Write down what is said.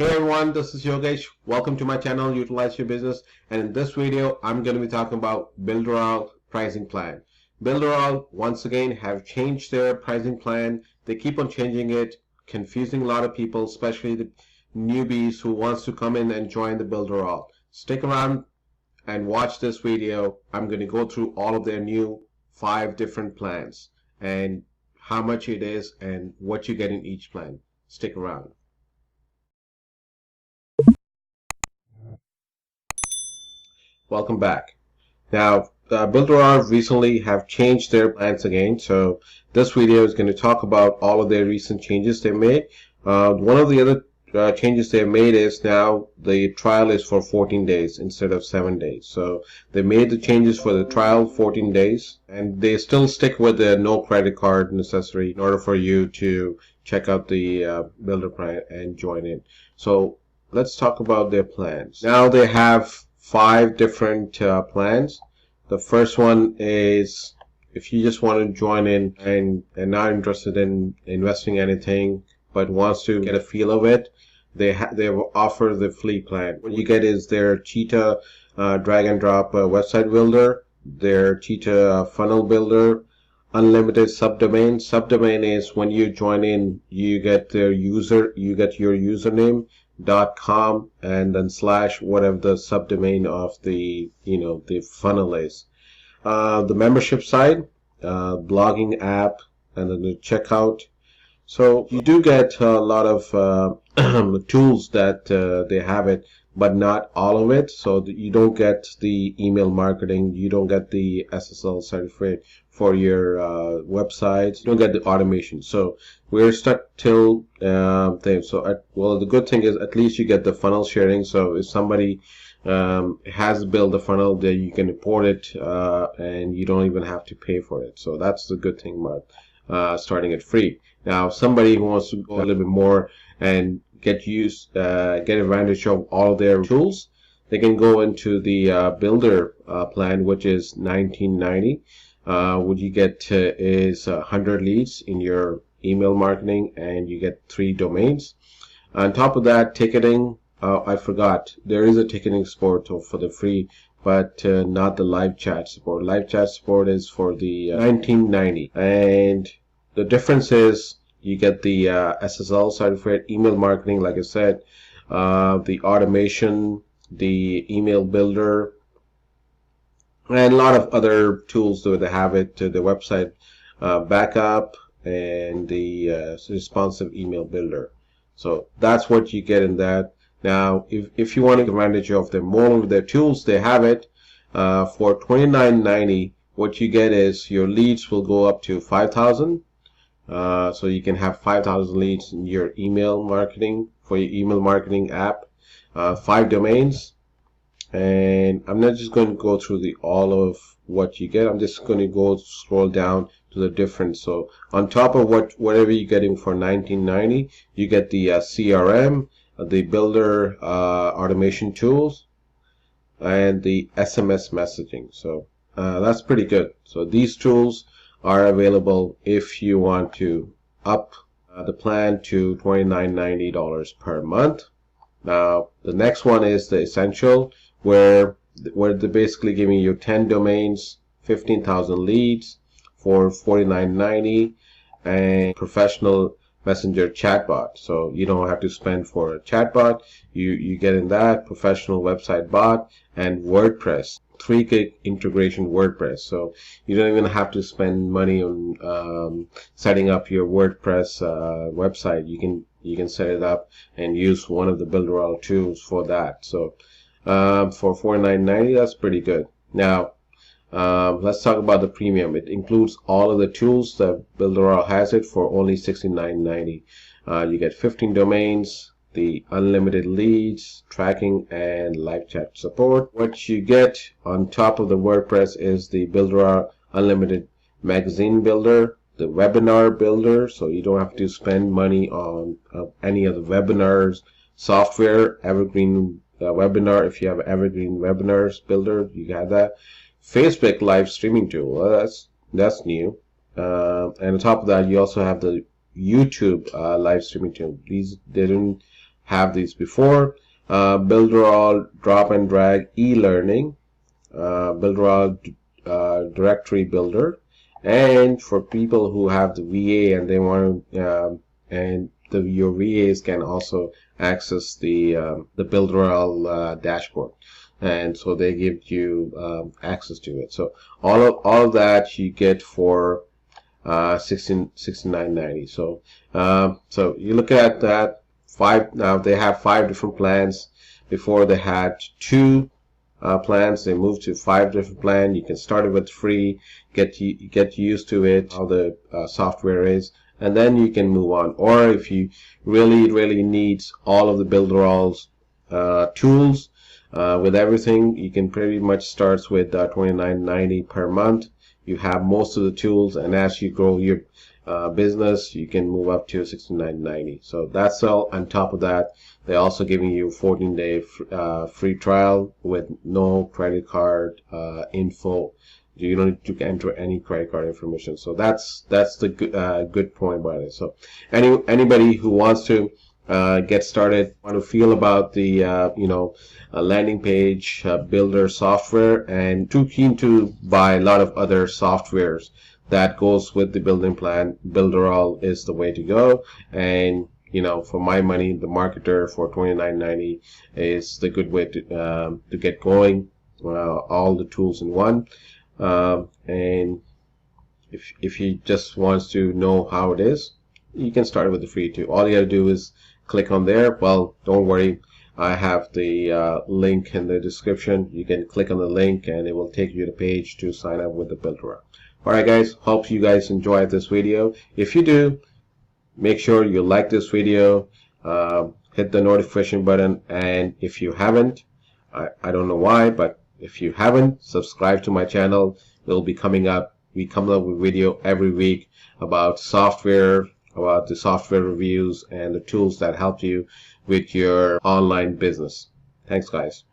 Hey everyone, this is Yogesh. Welcome to my channel, Utilize Your Business. And in this video, I'm going to be talking about Builderall Pricing Plan. Builderall, once again, have changed their pricing plan. They keep on changing it, confusing a lot of people, especially the newbies who wants to come in and join the Builderall. Stick around and watch this video. I'm going to go through all of their new 5 different plans and how much it is and what you get in each plan. Stick around. Welcome back. Now, Builderall recently have changed their plans again, so this video is going to talk about all of their recent changes they made. One of the other changes they made is now the trial is for 14 days instead of 7 days. So they made the changes for the trial 14 days, and they still stick with the no credit card necessary in order for you to check out the Builder plan and join in. So let's talk about their plans. Now they have 5 different plans. The first one is if you just want to join in and not interested in investing anything but wants to get a feel of it, they offer the free plan. What you get is their Cheetah drag and drop website builder, their Cheetah funnel builder, unlimited subdomain. Subdomain is when you join in, you get your username .com and then / whatever the subdomain of the the funnel is. The membership side, blogging app, and then the checkout. So you do get a lot of tools that they have it, but not all of it. So you don't get the email marketing, you don't get the SSL certificate for your websites, you don't get the automation. So we're stuck till thing. So well, the good thing is at least you get the funnel sharing. So if somebody has built a funnel, then you can import it and you don't even have to pay for it. So that's the good thing about starting it free. Now, if somebody who wants to go a little bit more and get advantage of all their tools, they can go into the builder plan, which is $19.90. What you get is 100 leads in your email marketing, and you get 3 domains. On top of that, ticketing. I forgot, there is a ticketing support for the free, but not the live chat support. Live chat support is for the $19.90, and the difference is you get the SSL certificate, email marketing, like I said, the automation, the email builder, and a lot of other tools that they have it to the website backup and the responsive email builder. So that's what you get in that. Now, if you want to take advantage of more of their tools, they have it for $29.90. What you get is your leads will go up to 5,000. So you can have 5,000 leads in your email marketing for your email marketing app, 5 domains. And I'm not just going to go through all of what you get. I'm just going to scroll down to the difference. So on top of whatever you're getting for $19.90, you get the CRM, the builder automation tools, and the SMS messaging. So that's pretty good. So these tools are available if you want to up the plan to $29.90 per month. Now the next one is the essential, where they're basically giving you 10 domains, 15,000 leads for $49.90, and professional messenger chatbot. So you don't have to spend for a chatbot. You get in that professional website bot and WordPress, 3 gig integration WordPress. So you don't even have to spend money on setting up your WordPress website. You can set it up and use one of the Builderall tools for that. So for $49.90, that's pretty good. Now let's talk about the premium. It includes all of the tools that Builderall has it for only $69.90. You get 15 domains, the unlimited leads, tracking, and live chat support. What you get on top of the WordPress is the Builderall Unlimited Magazine Builder, the Webinar Builder, so you don't have to spend money on any of the webinars software. Evergreen Webinar, if you have Evergreen Webinars Builder, you got that. Facebook live streaming tool, well, that's new. And on top of that, you also have the YouTube live streaming tool. They didn't have these before. Builderall drop and drag e-learning, Builderall directory builder, and for people who have the VA and they want your VAs can also access the Builderall dashboard, and so they give you access to it. So all of that you get for $69.90. So you look at that. Now they have 5 different plans. Before they had 2 plans. They moved to 5 different plans. You can start it with free, get used to it, how the software is, and then you can move on. Or if you really need all of the Builderall's tools with everything, you can pretty much start with $29.90 per month. You have most of the tools, and as you grow your business, you can move up to $69.90. So that's all. On top of that, they're also giving you 14-day free trial with no credit card info. You don't need to enter any credit card information. So that's the good point about it. So anybody who wants to get started, want to feel about the landing page builder software, and too keen to buy a lot of other softwares that goes with the building plan, Builderall is the way to go. And for my money, the marketer for $29.90 is the good way to get going. All the tools in one. And if you just wants to know how it is, you can start with the free too. All you gotta do is click on there. Well, don't worry, I have the link in the description. You can click on the link and it will take you to the page to sign up with the Builderall. Alright guys, hope you guys enjoyed this video. If you do, make sure you like this video, hit the notification button, and if you haven't, I don't know why, but if you haven't, subscribe to my channel. It'll be coming up. We come up with video every week about software, about the software reviews and the tools that help you with your online business. Thanks guys.